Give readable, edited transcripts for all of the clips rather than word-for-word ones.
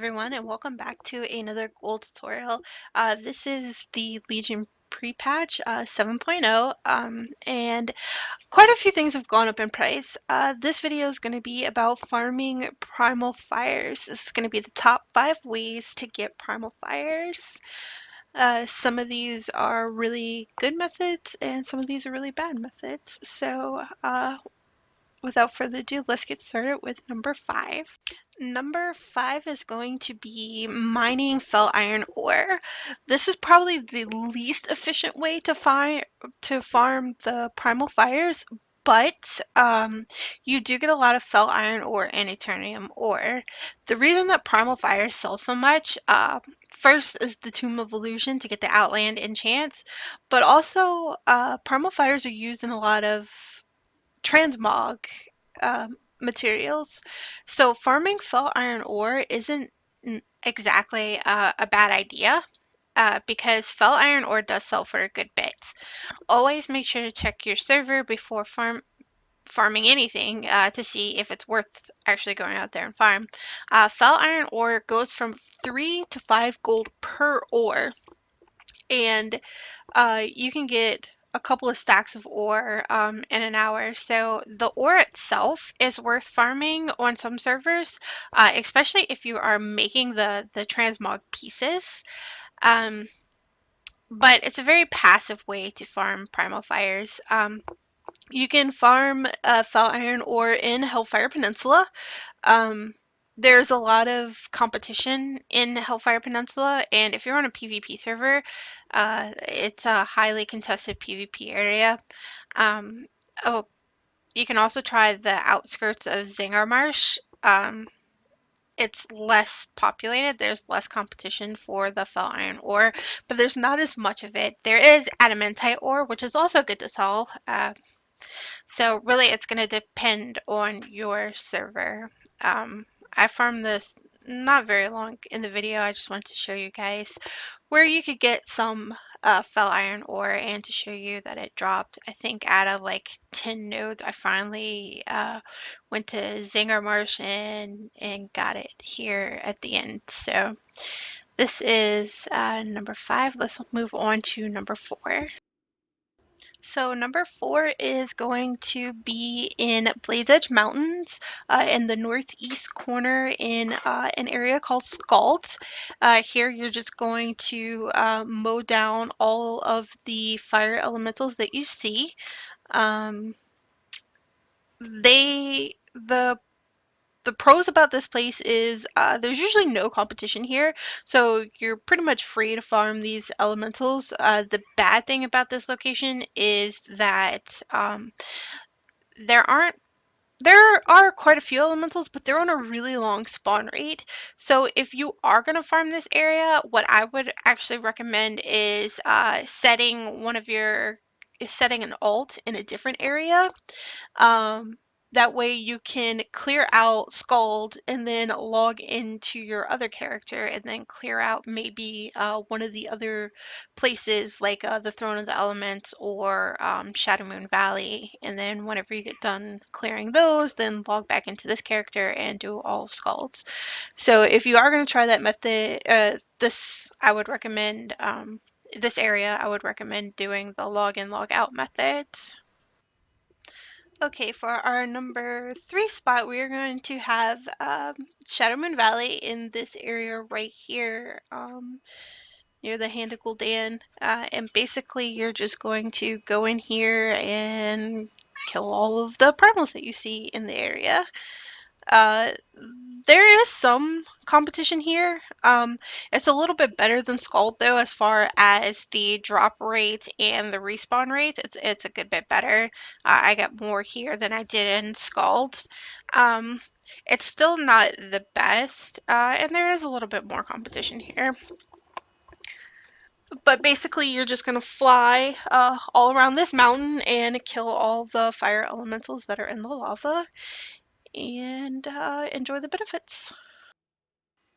everyone, and welcome back to another gold tutorial. This is the Legion pre-patch 7.0, and quite a few things have gone up in price. This video is going to be about farming Primal Fires. This is going to be the top 5 ways to get Primal Fires. Some of these are really good methods, and some of these are really bad methods. So, without further ado, let's get started with number 5. Number 5 is going to be mining Fel Iron Ore. This is probably the least efficient way to farm the Primal Fires, but you do get a lot of Fel Iron Ore and Eternium Ore. The reason that Primal Fires sell so much, first is the Tome of Illusion to get the Outland enchants, but also Primal Fires are used in a lot of transmog materials. So farming Fel Iron Ore isn't exactly a bad idea because Fel Iron Ore does sell for a good bit. Always make sure to check your server before farming anything to see if it's worth actually going out there and farm. Fel Iron Ore goes from 3 to 5 gold per ore, and you can get a couple of stacks of ore in an hour. So the ore itself is worth farming on some servers, especially if you are making the transmog pieces. Um, but it's a very passive way to farm Primal Fires. You can farm Fel Iron Ore in Hellfire Peninsula. Um, there's a lot of competition in Hellfire Peninsula, and if you're on a PvP server, it's a highly contested PvP area. Oh, you can also try the outskirts of Zangar Marsh. It's less populated. There's less competition for the Fel Iron Ore, but there's not as much of it. There is Adamantite Ore, which is also good to sell. So really, it's going to depend on your server. I farmed this not very long in the video. I just wanted to show you guys where you could get some Fel Iron Ore and to show you that it dropped. I think out of like 10 nodes, I finally went to Zangar Marsh and got it here at the end. So this is number 5. Let's move on to number 4. So number 4 is going to be in Blades Edge Mountains in the northeast corner in an area called Skald. Here you're just going to mow down all of the fire elementals that you see. The pros about this place is there's usually no competition here, so you're pretty much free to farm these elementals. The bad thing about this location is that there aren't there are quite a few elementals, but they're on a really long spawn rate. So if you are going to farm this area, what I would actually recommend is setting an alt in a different area. That way you can clear out Skald and then log into your other character and then clear out maybe one of the other places like the Throne of the Elements or Shadowmoon Valley. And then whenever you get done clearing those, then log back into this character and do all of Skald's. So if you are going to try that method, I would recommend this area. I would recommend doing the log in, log out method. Okay, for our number 3 spot, we are going to have Shadowmoon Valley in this area right here near the Hand of Guldan. And basically, you're just going to go in here and kill all of the primals that you see in the area. There is some competition here. It's a little bit better than Skald though, as far as the drop rate and the respawn rate. It's a good bit better. I got more here than I did in Skald. It's still not the best, and there is a little bit more competition here. But basically, you're just gonna fly all around this mountain and kill all the fire elementals that are in the lava, and enjoy the benefits.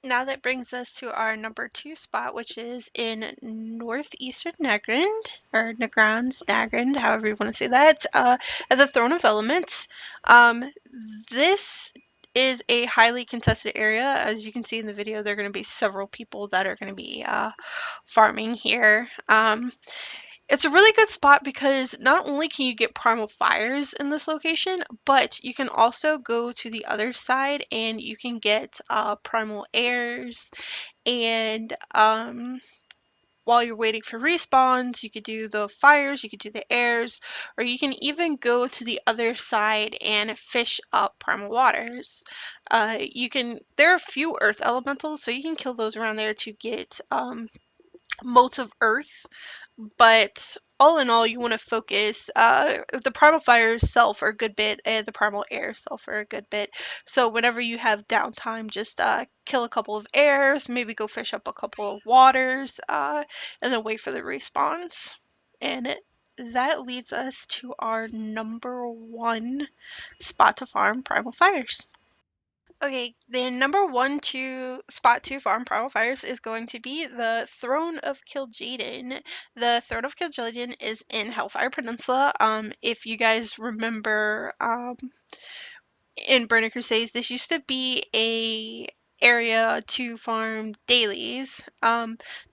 Now that brings us to our number 2 spot, which is in northeastern Nagrand, or Nagrand, however you want to say that, at the Throne of Elements. This is a highly contested area. As you can see in the video, there are going to be several people that are going to be farming here. It's a really good spot because not only can you get primal fires in this location, but you can also go to the other side and you can get primal airs. And while you're waiting for respawns, you could do the fires, you could do the airs, or you can even go to the other side and fish up primal waters. There are a few earth elementals, so you can kill those around there to get motes of earth, but all in all, you want to focus. The primal fires sell for a good bit, and the primal air sell for a good bit. So whenever you have downtime, just kill a couple of airs, maybe go fish up a couple of waters, and then wait for the respawns. And that leads us to our number one spot to farm primal fires. Okay, the number one to spot to farm Primal Fires is going to be the Throne of Kil'Jaeden. The Throne of Kil'Jaeden is in Hellfire Peninsula. If you guys remember, in Burning Crusades, this used to be a area to farm dailies.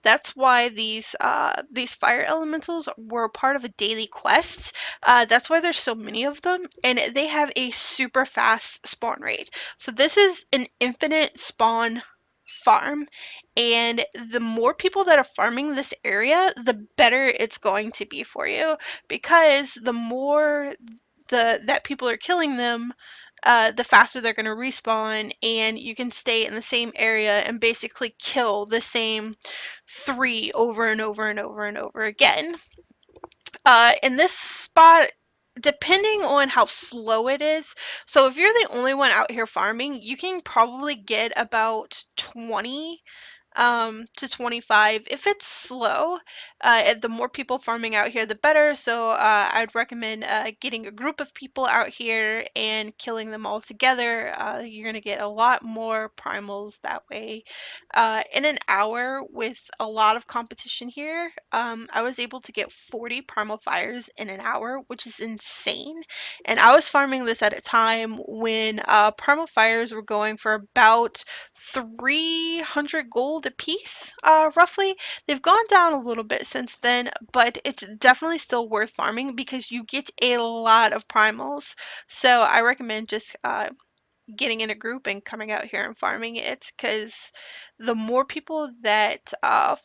That's why these fire elementals were part of a daily quest. That's why there's so many of them, and they have a super fast spawn rate. So this is an infinite spawn farm, and the more people that are farming this area, the better it's going to be for you, because the more that people are killing them, the faster they're going to respawn, and you can stay in the same area and basically kill the same three over and over and over and over again. In this spot, depending on how slow it is, so if you're the only one out here farming, you can probably get about 20 to 25 if it's slow. And the more people farming out here, the better. So I'd recommend getting a group of people out here and killing them all together. You're going to get a lot more primals that way. In an hour with a lot of competition here, I was able to get 40 primal fires in an hour, which is insane. And I was farming this at a time when primal fires were going for about 300 gold a piece, roughly. They've gone down a little bit since then, but it's definitely still worth farming because you get a lot of primals. So I recommend just getting in a group and coming out here and farming it, because the more people that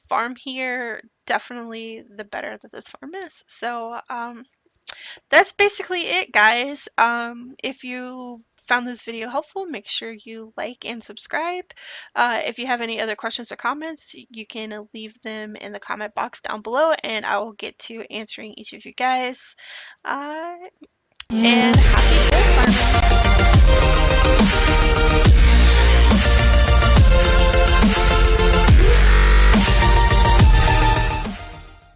farm here, definitely the better that this farm is. So that's basically it, guys. If you found this video helpful, make sure you like and subscribe. If you have any other questions or comments, you can leave them in the comment box down below, and I will get to answering each of you guys. And happy gold farming!